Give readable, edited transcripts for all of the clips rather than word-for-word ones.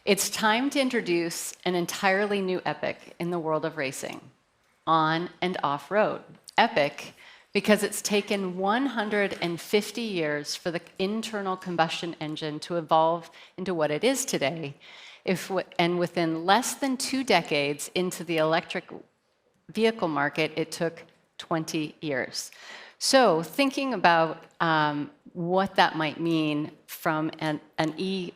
It's time to introduce an entirely new epic in the world of racing, on and off-road. Epic because it's taken 150 years for the internal combustion engine to evolve into what it is today, and within less than 2 decades into the electric vehicle market, it took 20 years. So thinking about what that might mean from an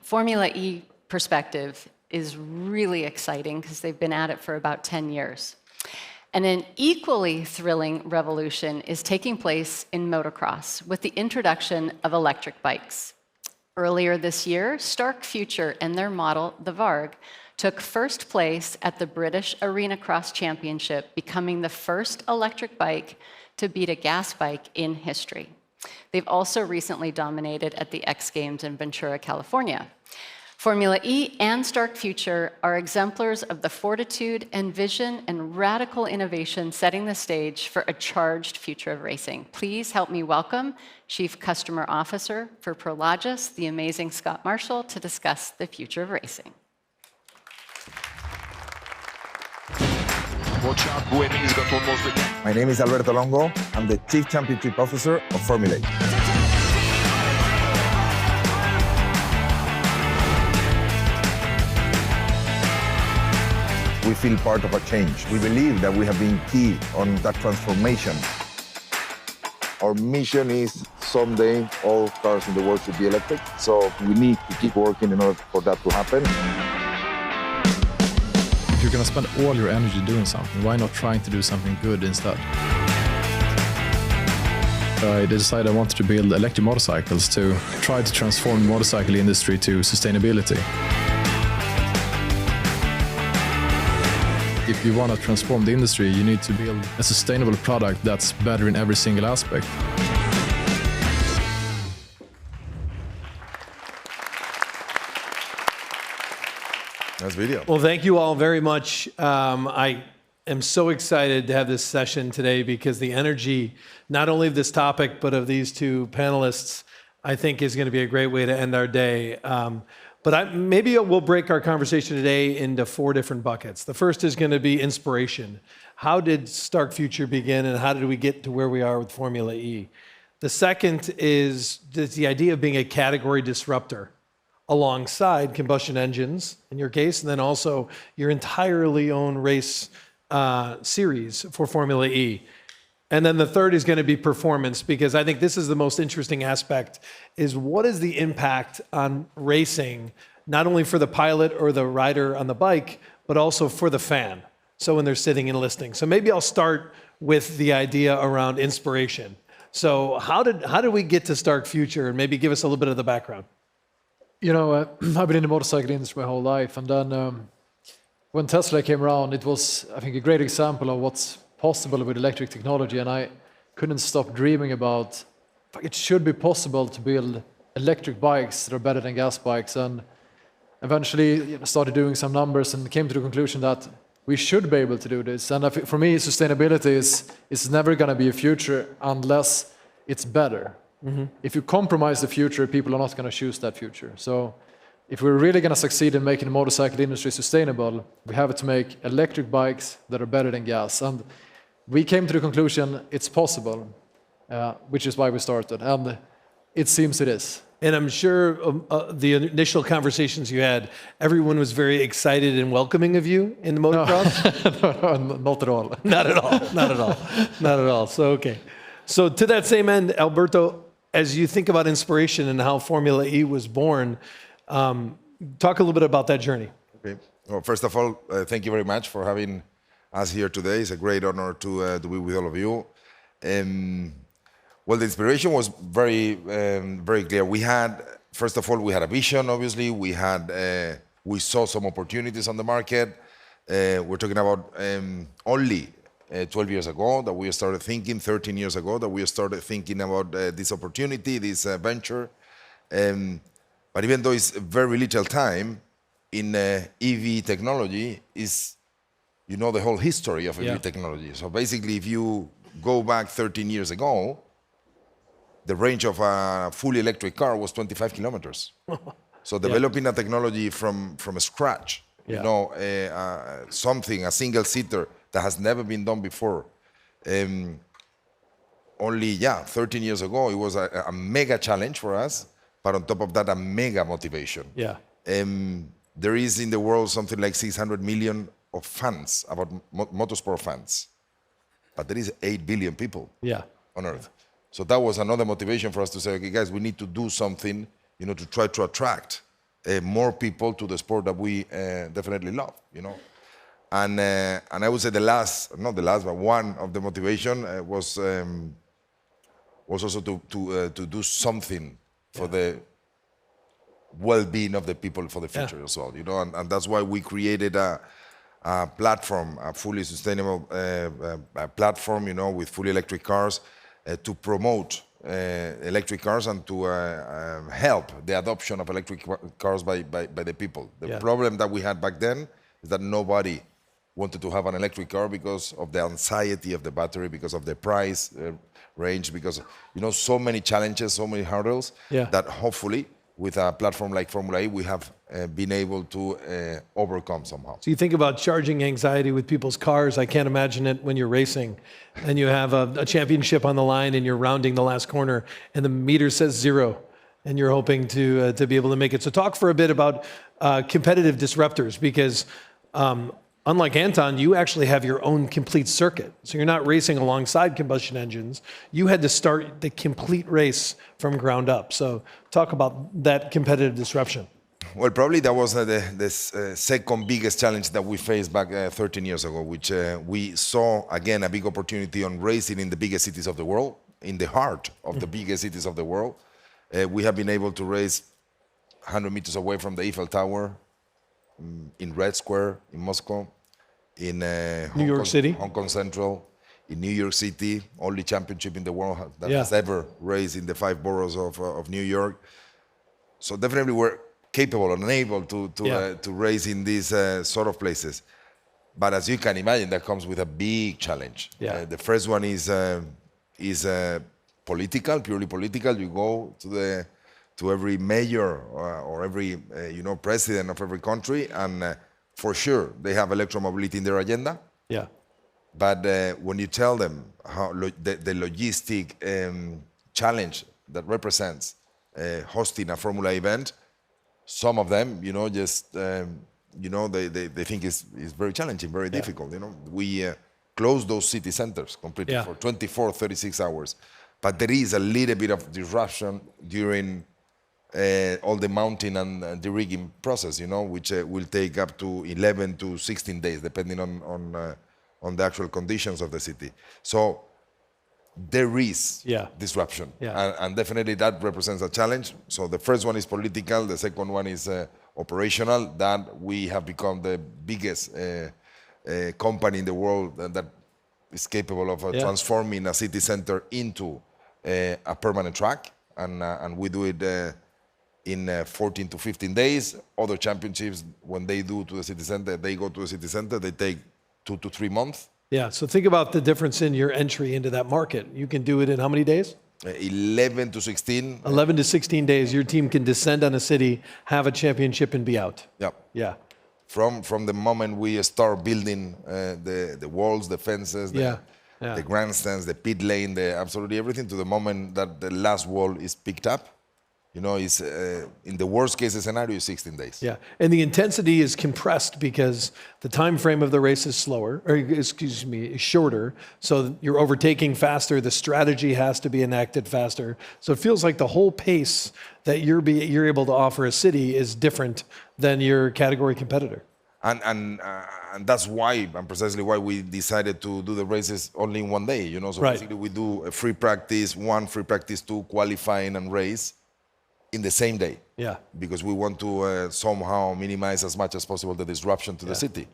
Formula E perspective is really exciting because they've been at it for about 10 years. And an equally thrilling revolution is taking place in motocross with the introduction of electric bikes. Earlier this year, Stark Future and their model, the Varg, took first place at the British Arena Cross Championship, becoming the first electric bike to beat a gas bike in history. They've also recently dominated at the X Games in Ventura, California. Formula E and Stark Future are exemplars of the fortitude and vision and radical innovation setting the stage for a charged future of racing. Please help me welcome Chief Customer Officer for Prologis, the amazing Scott Marshall, to discuss the future of racing. My name is Alberto Longo. I'm the Chief Championship Officer of Formula E. We feel part of a change. We believe that we have been key on that transformation. Our mission is someday all cars in the world should be electric. So we need to keep working in order for that to happen. If you're going to spend all your energy doing something, why not trying to do something good instead? I decided I wanted to build electric motorcycles to try to transform the motorcycle industry to sustainability. If you want to transform the industry, you need to build a sustainable product that's better in every single aspect. Nice video. Well, thank you all very much. I am so excited to have this session today because the energy, not only of this topic, but of these two panelists, I think is going to be a great way to end our day. But maybe we'll break our conversation today into 4 different buckets. The first is going to be inspiration. How did Stark Future begin and how did we get to where we are with Formula E? The second is the idea of being a category disruptor alongside combustion engines, in your case, and then also your entirely own race series for Formula E. And then the third is going to be performance, because I think this is the most interesting aspect, is what is the impact on racing, not only for the pilot or the rider on the bike, but also for the fan, so when they're sitting and listening. So maybe I'll start with the idea around inspiration. So how did we get to Stark Future, and maybe give us a little bit of the background? You know, I've been in the motorcycle industry my whole life, and then when Tesla came around, it was, I think, a great example of what's possible with electric technology, and I couldn't stop dreaming about it should be possible to build electric bikes that are better than gas bikes, and eventually started doing some numbers and came to the conclusion that we should be able to do this. And for me, sustainability is never going to be a future unless it's better. Mm-hmm. If you compromise the future, people are not going to choose that future. So if we're really going to succeed in making the motorcycle industry sustainable, we have to make electric bikes that are better than gas. And we came to the conclusion it's possible, which is why we started. And it seems it is. And I'm sure the initial conversations you had, everyone was very excited and welcoming of you in the motocross? No, not at all. Not at all. Not at all. Not at all. So, okay. So to that same end, Alberto, as you think about inspiration and how Formula E was born, talk a little bit about that journey. Okay. Well, first of all, thank you very much for having us here today. It's a great honor to be with all of you. Well, the inspiration was very clear. We had, first of all, we had a vision. Obviously, we saw some opportunities on the market. We're talking about only 12 years ago that we started thinking, 13 years ago that we started thinking about this opportunity, this venture. But even though it's very little time in EV technology, is the whole history of EV technology. So basically, if you go back 13 years ago, the range of a fully electric car was 25 kilometers. So developing a technology from scratch, Yeah. you know, something, a single seater that has never been done before. Only 13 years ago, it was a mega challenge for us, but on top of that, a mega motivation. Yeah. There is in the world something like 600 million of fans, about motorsport fans, but there is 8 billion people Yeah. on Earth. So that was another motivation for us to say, okay, guys, we need to do something, you know, to try to attract more people to the sport that we definitely love, you know. And I would say not the last, but one of the motivation was also to do something for the well-being of the people for the future as well, you know. And that's why we created a platform, a fully sustainable platform, you know, with fully electric cars to promote electric cars and to help the adoption of electric cars by the people. The problem that we had back then is that nobody wanted to have an electric car because of the anxiety of the battery, because of the price range, because, you know, so many challenges, so many hurdles that hopefully with a platform like Formula E, we have been able to overcome somehow. So you think about charging anxiety with people's cars. I can't imagine it when you're racing and you have a championship on the line and you're rounding the last corner and the meter says 0 and you're hoping to be able to make it. So talk for a bit about competitive disruptors, because unlike Anton, you actually have your own complete circuit. So you're not racing alongside combustion engines. You had to start the complete race from ground up. So talk about that competitive disruption. Well, probably that was the second biggest challenge that we faced back 13 years ago, which we saw, again, a big opportunity on racing in the biggest cities of the world, in the heart of the biggest cities of the world. We have been able to race 100 meters away from the Eiffel Tower, in Red Square, in Moscow, in New York City, Hong Kong Central, in New York City, only championship in the world that has ever raced in the 5 boroughs of New York. So definitely we're capable and able to race in these sort of places. But as you can imagine, that comes with a big challenge. The first one is political, purely political. You go to every mayor or every president of every country, and for sure they have electromobility in their agenda. Yeah. But when you tell them how the logistic challenge that represents hosting a Formula event, some of them, just they think it's very challenging, very difficult. We close those city centers completely for 24, 36 hours. But there is a little bit of disruption during all the mounting and the rigging process, which will take up to 11 to 16 days, depending on the actual conditions of the city. So there is disruption, and definitely that represents a challenge. So the first one is political, the second one is operational, that we have become the biggest company in the world that is capable of transforming a city center into a permanent track, and we do it in 14 to 15 days. Other championships, when they do to the city center, they go to the city center, they take 2 to 3 months. Yeah, so think about the difference in your entry into that market. You can do it in how many days? 11 to 16. 11 to 16 days, your team can descend on a city, have a championship, and be out. Yeah. From the moment we start building the walls, the fences, the grandstands, the pit lane, absolutely everything, to the moment that the last wall is picked up. It's in the worst case scenario is 16 days. Yeah, and the intensity is compressed because the time frame of the race is shorter. So you're overtaking faster. The strategy has to be enacted faster. So it feels like the whole pace that you're able to offer a city is different than your category competitor. And that's why, and precisely why, we decided to do the races only in one day. So basically we do a free practice 1, free practice 2, qualifying and race in the same day. Yeah. Because we want to somehow minimize as much as possible the disruption to the city.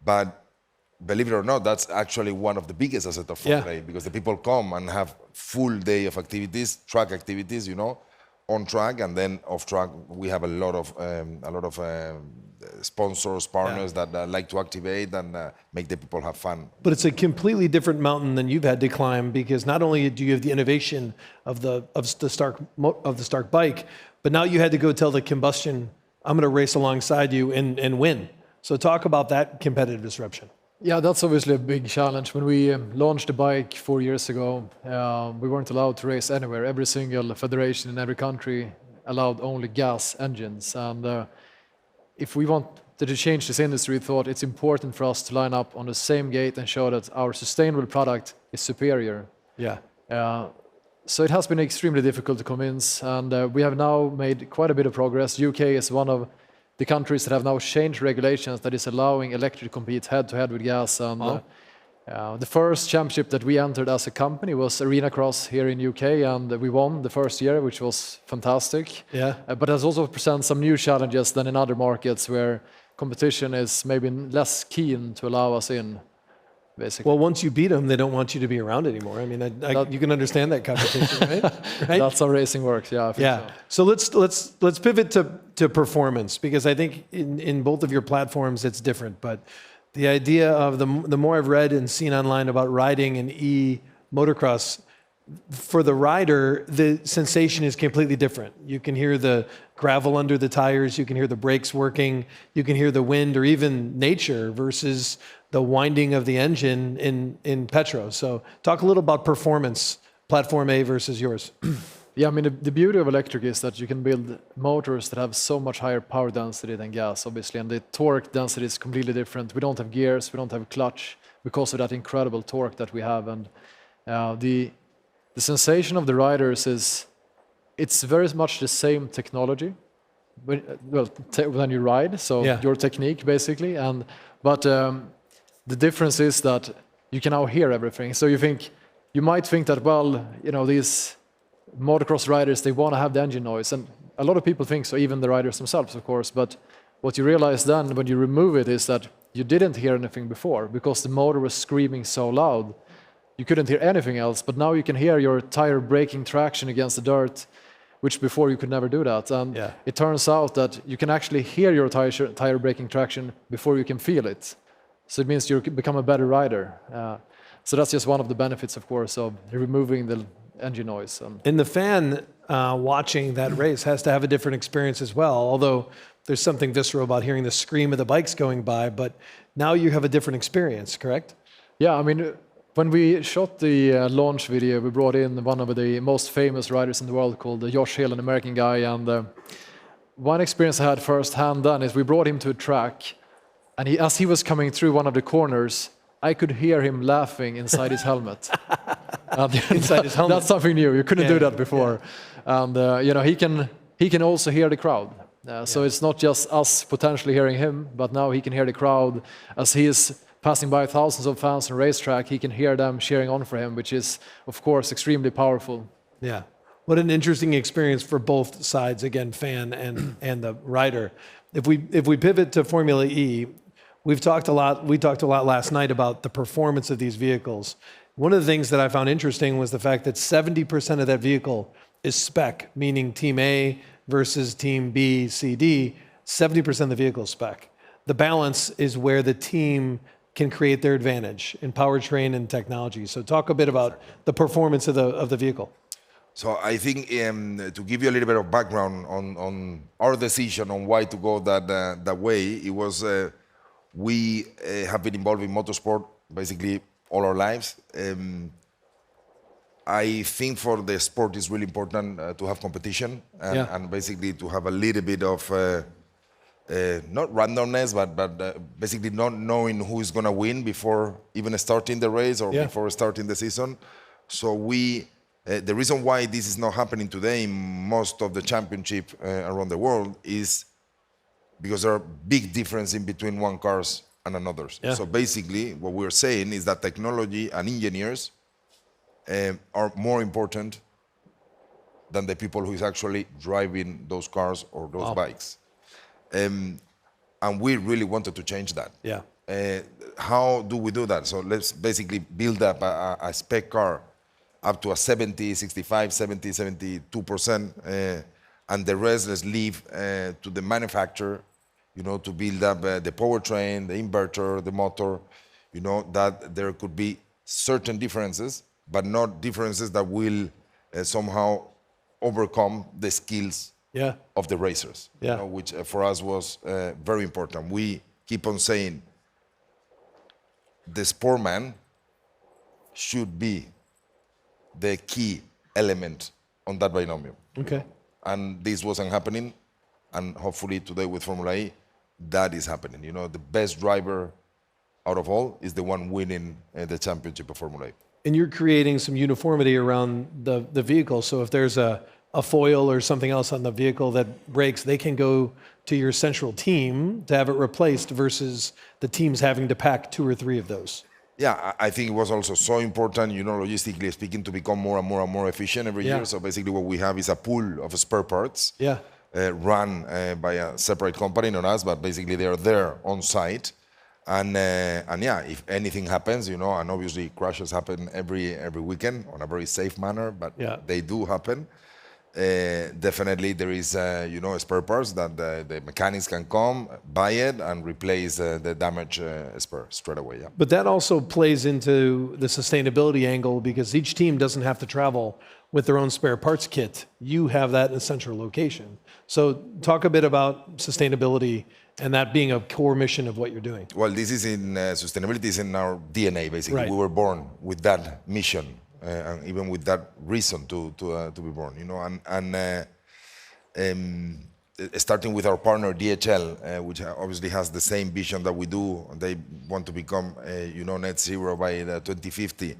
But believe it or not, that's actually one of the biggest assets of Formula E, because the people come and have full day of activities, track activities, on track, and then off track we have a lot of sponsors, partners that like to activate and make the people have fun. But it's a completely different mountain than you've had to climb, because not only do you have the innovation of the Stark bike, but now you had to go tell the combustion, I'm going to race alongside you and win. So talk about that competitive disruption. Yeah, that's obviously a big challenge. When we launched the bike 4 years ago, we weren't allowed to race anywhere. Every single federation in every country allowed only gas engines. And if we wanted to change this industry, we thought it's important for us to line up on the same gate and show that our sustainable product is superior. Yeah. So it has been extremely difficult to convince, and we have now made quite a bit of progress. UK is one of the countries that have now changed regulations that is allowing electric to compete head-to-head with gas. And the first championship that we entered as a company was Arena Cross here in UK, and we won the first year, which was fantastic. Yeah. But it has also presented some new challenges than in other markets where competition is maybe less keen to allow us in, basically. Well, once you beat them, they don't want you to be around anymore. I mean, you can understand that competition, right? Right? That's how racing works. Yeah. I think Yeah. So let's pivot to performance, because I think in both of your platforms it's different. But the idea of the more I've read and seen online about riding and motocross, for the rider, the sensation is completely different. You can hear the gravel under the tires, you can hear the brakes working, you can hear the wind or even nature versus the winding of the engine in Petro. So talk a little about performance, platform A versus yours. Yeah, I mean, the beauty of electric is that you can build motors that have so much higher power density than gas, obviously, and the torque density is completely different. We don't have gears, we don't have clutch because of that incredible torque that we have. And the sensation of the riders is, it's very much the same technology, when you ride, so Yeah. your technique, basically. But the difference is that you can now hear everything. So you might think that, well, these motocross riders, they want to have the engine noise, and a lot of people think so, even the riders themselves, of course. But what you realize then when you remove it is that you didn't hear anything before because the motor was screaming so loud. You couldn't hear anything else, but now you can hear your tire braking traction against the dirt, which before you could never do that. And it turns out that you can actually hear your tire braking traction before you can feel it. So it means you become a better rider. So that's just one of the benefits, of course, of removing the engine noise. And the fan watching that race has to have a different experience as well, although there's something visceral about hearing the scream of the bikes going by, but now you have a different experience, correct? Yeah, I mean, when we shot the launch video, we brought in one of the most famous riders in the world called Josh Hill, an American guy. And one experience I had firsthand then is we brought him to a track, and as he was coming through one of the corners, I could hear him laughing inside his helmet. Inside his helmet. That's something new. You couldn't do that before. Yeah. And he can also hear the crowd. So it's not just us potentially hearing him, but now he can hear the crowd as he is passing by thousands of fans on racetrack. He can hear them cheering on for him, which is, of course, extremely powerful. Yeah. What an interesting experience for both sides, again, fan and the rider. If we pivot to Formula E, we talked a lot last night about the performance of these vehicles. One of the things that I found interesting was the fact that 70% of that vehicle is spec, meaning Team A versus Team B, C, D. 70% of the vehicle is spec. The balance is where the team can create their advantage in powertrain and technology. So talk a bit about the performance of the vehicle. So I think to give you a little bit of background on our decision on why to go that way, it was we have been involved in motorsport basically all our lives. I think for the sport it's really important to have competition and basically to have a little bit of not randomness, but basically not knowing who is going to win before even starting the race or before starting the season. So the reason why this is not happening today in most of the championship around the world is because there are big differences in between one cars and another's. Yeah. So basically what we're saying is that technology and engineers are more important than the people who is actually driving those cars or those bikes. And we really wanted to change that. Yeah. How do we do that? So let's basically build up a spec car up to a 70, 65, 70, 72%, and the rest let's leave to the manufacturer, to build up the powertrain, the inverter, the motor, that there could be certain differences, but not differences that will somehow overcome the skills Yeah. of the racers, Yeah. which for us was very important. We keep on saying the sportman should be the key element on that binomial. Okay. And this wasn't happening, and hopefully today with Formula E, that is happening. The best driver out of all is the one winning the championship of Formula E. And you're creating some uniformity around the vehicle. So if there's a foil or something else on the vehicle that breaks, they can go to your central team to have it replaced versus the teams having to pack 2 or 3 of those. Yeah, I think it was also so important, logistically speaking, to become more and more and more efficient every Yeah. year. So basically what we have is a pool of spare parts Yeah. run by a separate company, not us, but basically they are there on site. And yeah, if anything happens, and obviously crashes happen every weekend on a very safe manner, but Yeah. they do happen. Definitely there is, spare parts that the mechanics can come, buy it, and replace the damaged spare straight away. Yeah. But that also plays into the sustainability angle because each team doesn't have to travel with their own spare parts kit. You have that in a central location. So talk a bit about sustainability and that being a core mission of what you're doing. Well, this is in sustainability is in our DNA. Basically, Right. we were born with that mission, and even with that reason to be born. Starting with our partner DHL, which obviously has the same vision that we do. They want to become, net zero by 2050.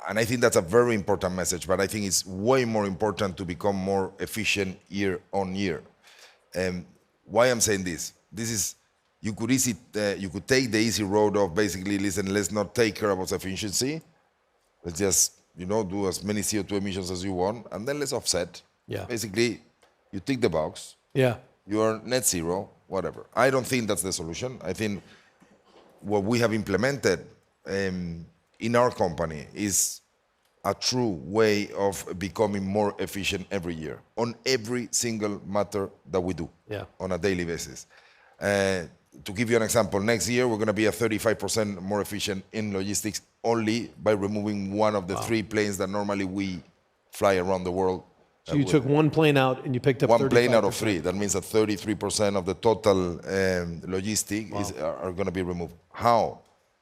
And I think that's a very important message, but I think it's way more important to become more efficient year on year. Why I'm saying this? This is, you could take the easy road of basically, listen, let's not take care about efficiency. Let's just, do as many CO2 emissions as you want, and then let's offset. Yeah. Basically, you tick the box, Yeah. you're net zero, whatever. I don't think that's the solution. I think what we have implemented in our company is a true way of becoming more efficient every year on every single matter that we do on a daily basis. To give you an example, next year we're going to be at 35% more efficient in logistics only by removing one of the 3 planes that normally we fly around the world. So you took one plane out and you picked up one plane out of 35%. 3. That means that 33% of the total logistic are going to be removed. How?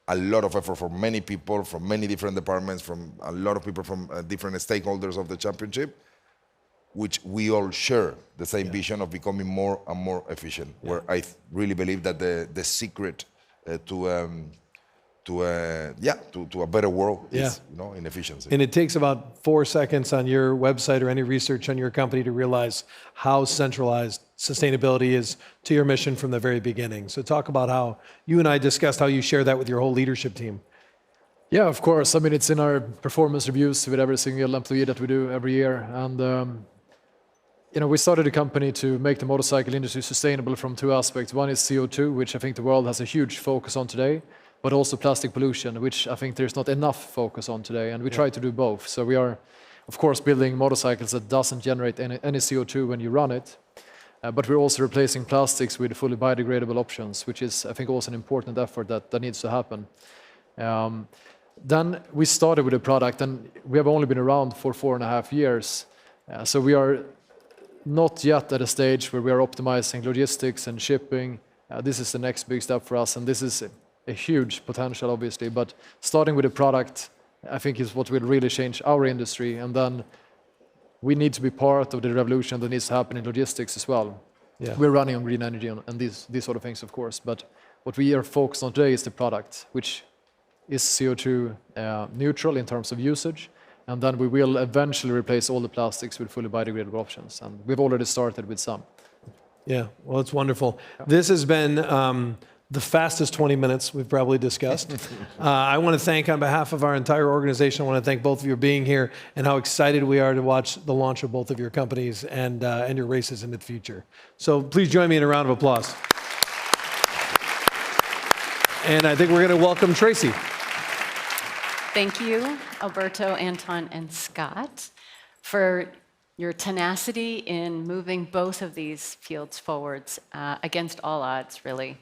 A lot of effort from many people, from many different departments, from a lot of people from different stakeholders of the championship, which we all share the same vision of becoming more and more efficient. Where I really believe that the secret to a better world is, in efficiency. And it takes about 4 seconds on your website or any research on your company to realize how centralized sustainability is to your mission from the very beginning. So talk about how you and I discussed how you share that with your whole leadership team. Yeah, of course. I mean, it's in our performance reviews with every single employee that we do every year. And, we started a company to make the motorcycle industry sustainable from 2 aspects. One is CO2, which I think the world has a huge focus on today, but also plastic pollution, which I think there's not enough focus on today. And we try to do both. So we are, of course, building motorcycles that doesn't generate any CO2 when you run it. But we're also replacing plastics with fully biodegradable options, which is, I think, also an important effort that needs to happen. Then we started with a product, and we have only been around for 4.5 years. So we are not yet at a stage where we are optimizing logistics and shipping. This is the next big step for us, and this is a huge potential, obviously. But starting with a product, I think, is what will really change our industry. And then we need to be part of the revolution that needs to happen in logistics as well. Yeah. We're running on green energy and these sort of things, of course. But what we are focused on today is the product, which is CO2 neutral in terms of usage. And then we will eventually replace all the plastics with fully biodegradable options. And we've already started with some. Yeah, well, it's wonderful. This has been the fastest 20 minutes we've probably discussed. I want to thank, on behalf of our entire organization, I want to thank both of you for being here and how excited we are to watch the launch of both of your companies and your races in the future. So please join me in a round of applause. And I think we're going to welcome Tracy. Thank you, Alberto, Anton, and Scott, for your tenacity in moving both of these fields forwards against all odds, really.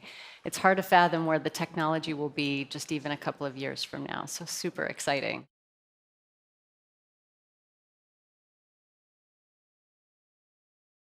It's hard to fathom where the technology will be just even a couple of years from now, so super exciting.